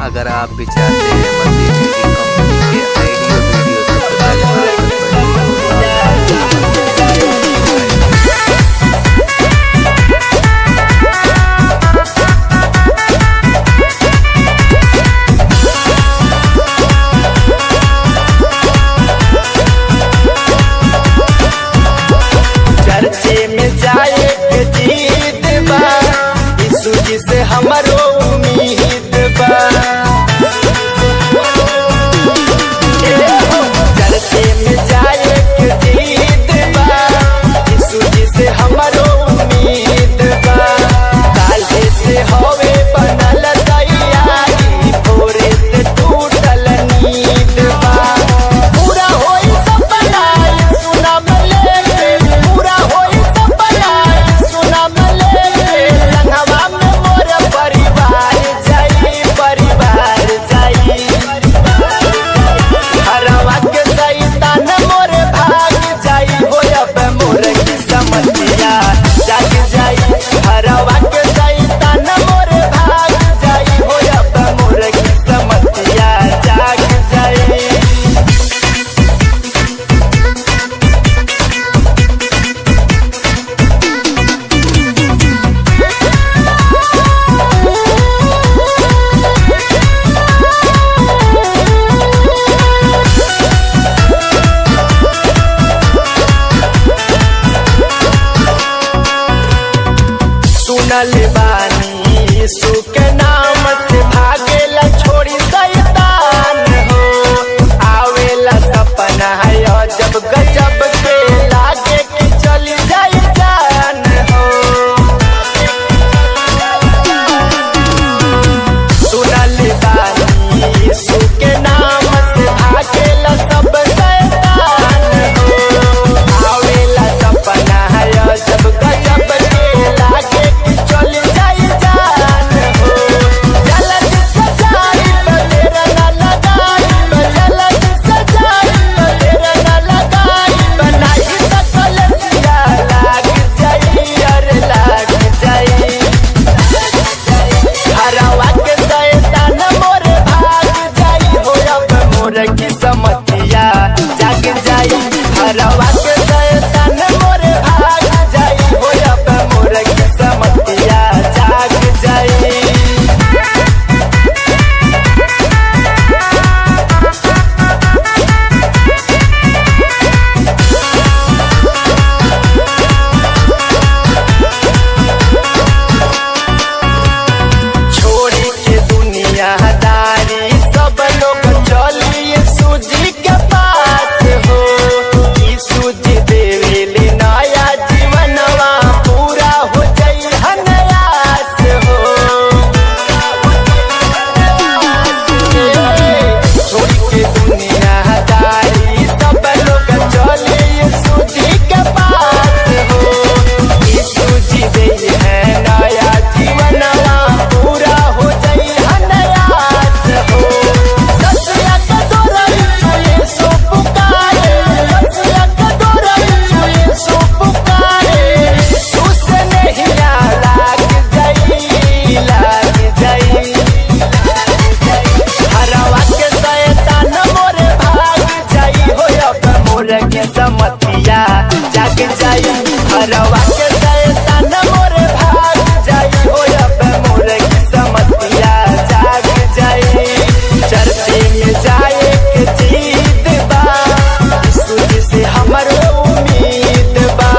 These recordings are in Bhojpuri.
अगर आप भी चाहते हैं मसीह म्यूजिक कंपनी के ऑडियो वीडियो सबसे पहले आप तक पहुंच चर्चे में जाए के जीत बा, यीशु जी से हमरो उम्मीद बा। चर्चे में जाए के जीत बा, यीशु जी से हमरो उम्मीद बा। काले से होवे बनल तैयारी, भोरे से टूटल नींद बा। पूरा होई सपना यीशु नाम लेके, पूरा होई सपना यीशु नाम लेके। संगवा में मोर परिवार जाई, परिवार जाई। हरवा के शैतान मोर भाग जाई, हो अब मोर किस्मतिया जाग जाई। हरवा के शैतान मोर भाग जाई, हो अब मोर किस्मतिया जाग जाई। सुनल बानी यीशु के नाम से भागेला छोड़ी शैतान हो। आवेला सपना है जब गजब के, लागे कि चली जाई जान हो। सुनल बानी यीशु के नाम से भागेला सब शैतान हो। आवेला सपना है जब गजब के, लागे कि चली जाई जान हो। जल्द से जाई तो देर न लगाई, जल्द से जाई तो देर न लगाई। नहीं तो कलसिया लाग जाई, अरे लाग जाई। हरवा के शैतान मोर भाग जाई, हो अब मोर किस्मतिया जाग जाई। हरवा के शैतान मोर भाग जाई, हो अब मोर किस्मतिया जाग जाई। छोड़ी के दुनियादारी सब लोग चली यीशु जी के पास हो। यीशु जी देवेले नया जीवनवा, पूरा हो जाई हनयास हो। छोड़ी के दुनियादारी सब लोग चली यीशु जी के पास हो। यीशु जी दे है नया जीवनवा, पूरा हो जाई हनयास हो। ससुया के तोरा यीशु पुकारे, ससुया के तोरा यीशु पुकारे। यीशु से नहिया लाग जाई, लाग जाई। हरवा के शैतान मोर भाग जाई, हो अब मोर किस्मतिया जाग जाई। हरवा के शैतान मोर भाग जाई, हो अब मोर किस्मतिया जाग जाई। चर्चे में जाए के जीत बा, यीशु जी से हमरो उम्मीद बा।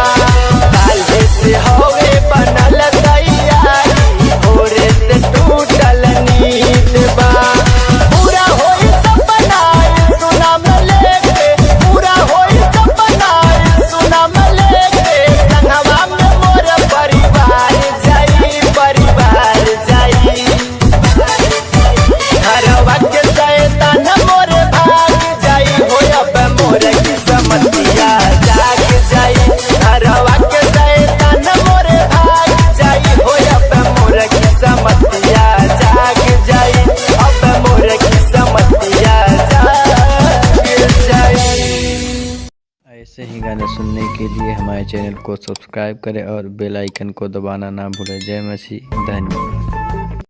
काले से होवे बनल तैयारी, भोरे से टूटल नींद बा। पूरा होई सपना यीशु नाम लेके, पूरा होई सपना यीशु नाम लेके। संगवा में मोर परिवार जाई, परिवार जाई। हरवा के शैतान मोर भाग जाई, हो अब मोर किस्मतिया जाग जाई। हरवा के शैतान मोर भाग जाई, हो अब मोर किस्मतिया जाग जाई। अब मोर किस्मतिया जाग जाई। ऐसे ही गाने सुनने के लिए हमारे चैनल को सब्सक्राइब करें और बेल आइकन को दबाना ना भूलें। जय मसीह, धन्यवाद।